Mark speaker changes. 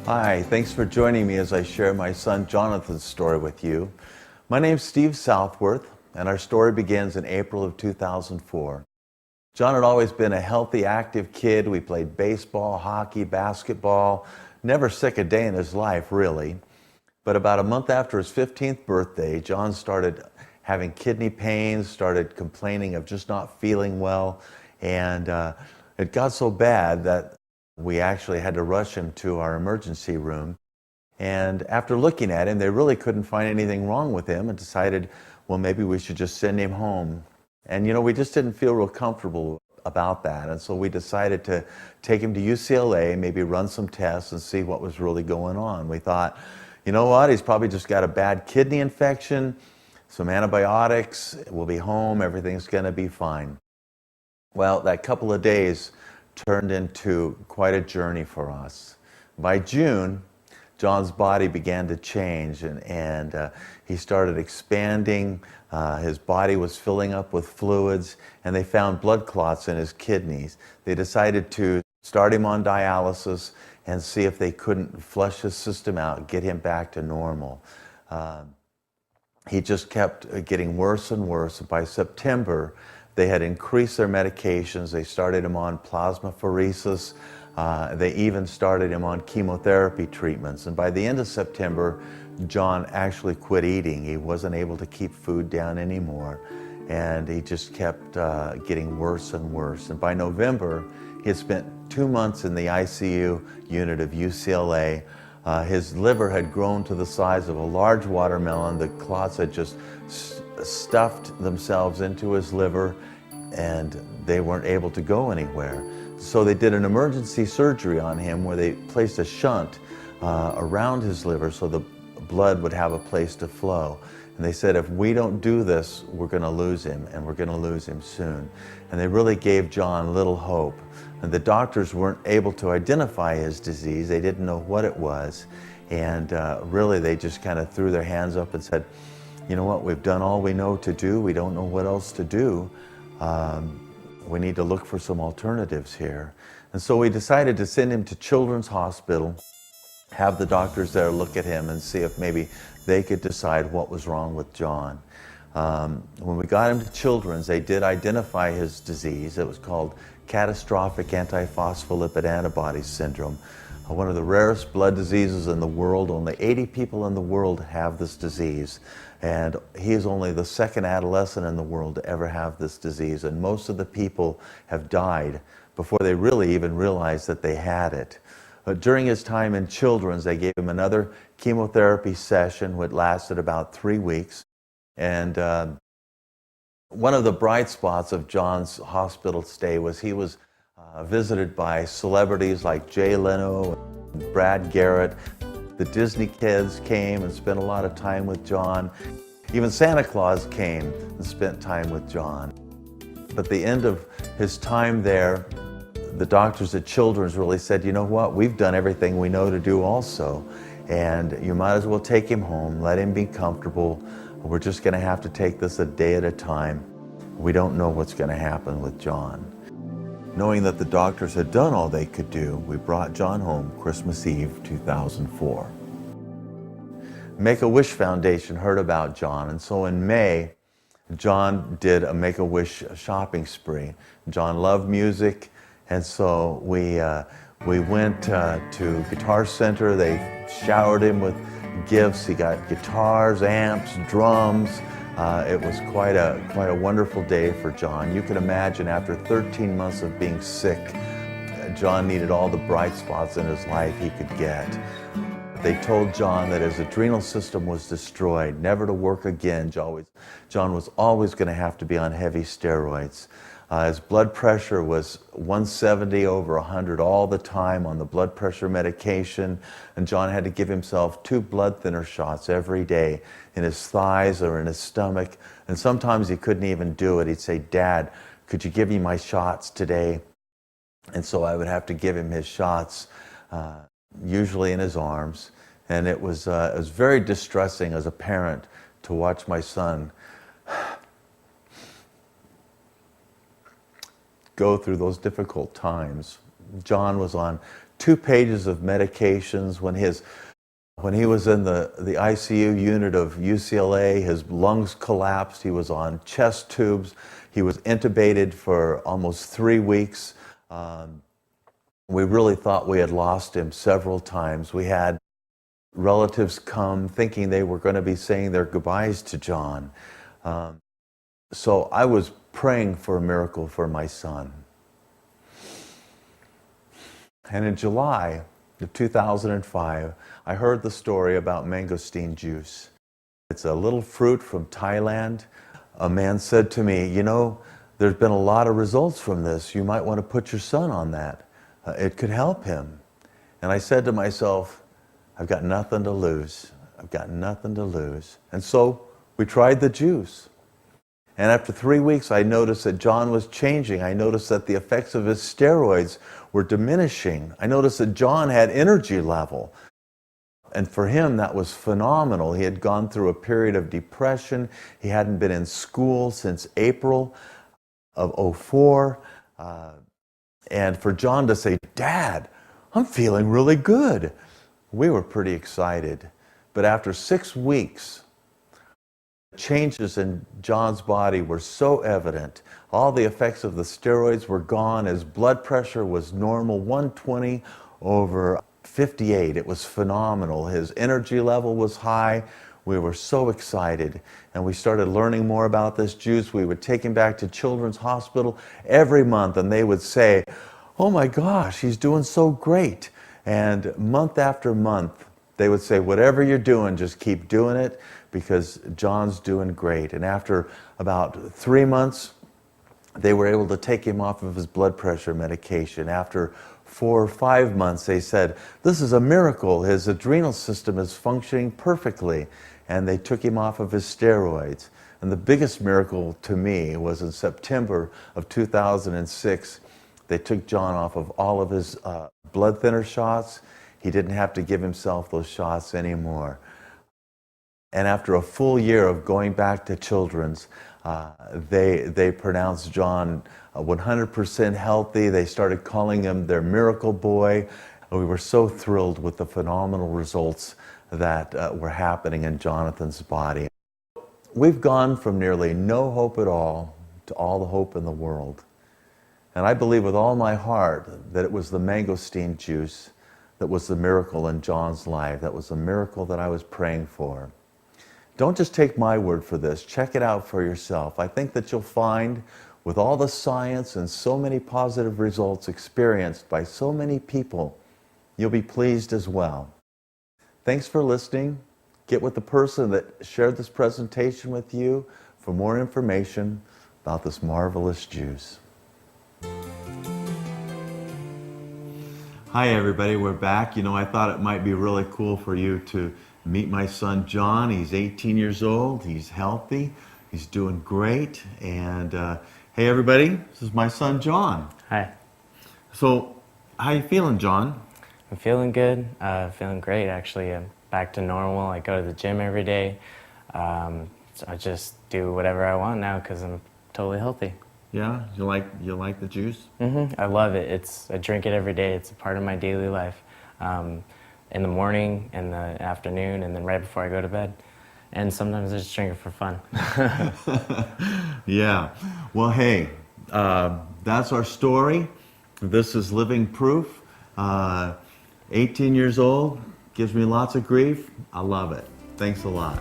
Speaker 1: Hi, thanks for joining me as I share my son Jonathan's story with you. My name's Steve Southworth, and our story begins in April of 2004. John had always been a healthy, active kid. We played baseball, hockey, basketball, never sick a day in his life, really. But about a month after his 15th birthday, John started having kidney pains, started complaining of just not feeling well, and it got so bad that we actually had to rush him to our emergency room. And after looking at him, they really couldn't find anything wrong with him and decided, well, maybe we should just send him home. And we just didn't feel real comfortable about that. And so we decided to take him to UCLA, maybe run some tests and see what was really going on. We thought, you know what, he's probably just got a bad kidney infection, some antibiotics, we'll be home, everything's gonna be fine. Well, that couple of days turned into quite a journey for us. By June, John's body began to change and he started expanding. His body was filling up with fluids and they found blood clots in his kidneys. They decided to start him on dialysis and see if they couldn't flush his system out, get him back to normal. He just kept getting worse and worse. By September, they had increased their medications. They started him on plasmapheresis. They even started him on chemotherapy treatments. And by the end of September, John actually quit eating. He wasn't able to keep food down anymore. And he just kept getting worse and worse. And by November, he had spent 2 months in the ICU unit of UCLA. His liver had grown to the size of a large watermelon. The clots had just stuffed themselves into his liver and they weren't able to go anywhere. So they did an emergency surgery on him where they placed a shunt around his liver so the blood would have a place to flow. And they said, if we don't do this, we're going to lose him, and we're going to lose him soon. And they really gave John little hope. And the doctors weren't able to identify his disease. They didn't know what it was. And really, they just kind of threw their hands up and said, you know what, we've done all we know to do. We don't know what else to do. We need to look for some alternatives here. And so we decided to send him to Children's Hospital, have the doctors there look at him and see if maybe they could decide what was wrong with John. When we got him to Children's, they did identify his disease. It was called catastrophic antiphospholipid antibody syndrome, one of the rarest blood diseases in the world. Only 80 people in the world have this disease. And he is only the second adolescent in the world to ever have this disease. And most of the people have died before they really even realized that they had it. During his time in Children's, they gave him another chemotherapy session, which lasted about 3 weeks. And one of the bright spots of John's hospital stay was he was visited by celebrities like Jay Leno and Brad Garrett. The Disney kids came and spent a lot of time with John. Even Santa Claus came and spent time with John. But at the end of his time there, the doctors at Children's really said, you know what, we've done everything we know to do also. And you might as well take him home, let him be comfortable. We're just going to have to take this a day at a time. We don't know what's going to happen with John. Knowing that the doctors had done all they could do, we brought John home Christmas Eve 2004. Make-A-Wish Foundation heard about John, and so in May, John did a Make-A-Wish shopping spree. John loved music, and so we went to Guitar Center. They showered him with gifts. He got guitars, amps, drums. It was quite a wonderful day for John. You can imagine after 13 months of being sick, John needed all the bright spots in his life he could get. They told John that his adrenal system was destroyed, never to work again. John was always going to have to be on heavy steroids. His blood pressure was 170 over 100 all the time on the blood pressure medication, and John had to give himself 2 blood thinner shots every day in his thighs or in his stomach, and sometimes he couldn't even do it. He'd say, Dad, could you give me my shots today? And so I would have to give him his shots, usually in his arms, and it was very distressing as a parent to watch my son go through those difficult times. John was on 2 pages of medications. When he was in the ICU unit of UCLA, his lungs collapsed. He was on chest tubes. He was intubated for almost 3 weeks. We really thought we had lost him several times. We had relatives come thinking they were going to be saying their goodbyes to John. So I was praying for a miracle for my son. And in July of 2005, I heard the story about mangosteen juice. It's a little fruit from Thailand. A man said to me, you know, there's been a lot of results from this. You might want to put your son on that. It could help him. And I said to myself, I've got nothing to lose. I've got nothing to lose. And so we tried the juice. And after 3 weeks, I noticed that John was changing. I noticed that the effects of his steroids were diminishing. I noticed that John had energy level. And for him, that was phenomenal. He had gone through a period of depression. He hadn't been in school since April of 2004. And for John to say, Dad, I'm feeling really good. We were pretty excited. But after 6 weeks, changes in John's body were so evident. All the effects of the steroids were gone. His blood pressure was normal, 120/58. It was phenomenal. His energy level was high. We were so excited. And we started learning more about this juice. We would take him back to Children's Hospital every month, and they would say, oh my gosh, he's doing so great. And month after month, they would say, whatever you're doing, just keep doing it, because John's doing great. And after about 3 months, they were able to take him off of his blood pressure medication. After 4 or 5 months, they said, this is a miracle. His adrenal system is functioning perfectly. And they took him off of his steroids. And the biggest miracle to me was in September of 2006. They took John off of all of his blood thinner shots. He didn't have to give himself those shots anymore. And after a full year of going back to Children's, they pronounced John 100% healthy. They started calling him their miracle boy. We were so thrilled with the phenomenal results that were happening in Jonathan's body. We've gone from nearly no hope at all to all the hope in the world. And I believe with all my heart that it was the mangosteen juice that was the miracle in John's life. That was the miracle that I was praying for. Don't just take my word for this. Check it out for yourself. I think that you'll find, with all the science and so many positive results experienced by so many people, you'll be pleased as well. Thanks for listening. Get with the person that shared this presentation with you for more information about this marvelous juice. Hi everybody, we're back. You know, I thought it might be really cool for you to meet my son John. He's 18 years old, he's healthy, he's doing great. And hey everybody, this is my son John.
Speaker 2: Hi.
Speaker 1: So, how you feeling, John?
Speaker 2: I'm feeling good, feeling great actually. I'm back to normal. I go to the gym every day. So I just do whatever I want now because I'm totally healthy.
Speaker 1: Yeah, you like the juice?
Speaker 2: I love it. I drink it every day. It's a part of my daily life. In the morning, in the afternoon, and then right before I go to bed. And sometimes I just drink it for fun.
Speaker 1: Yeah. Well, hey, that's our story. This is living proof. 18 years old, gives me lots of grief. I love it. Thanks a lot.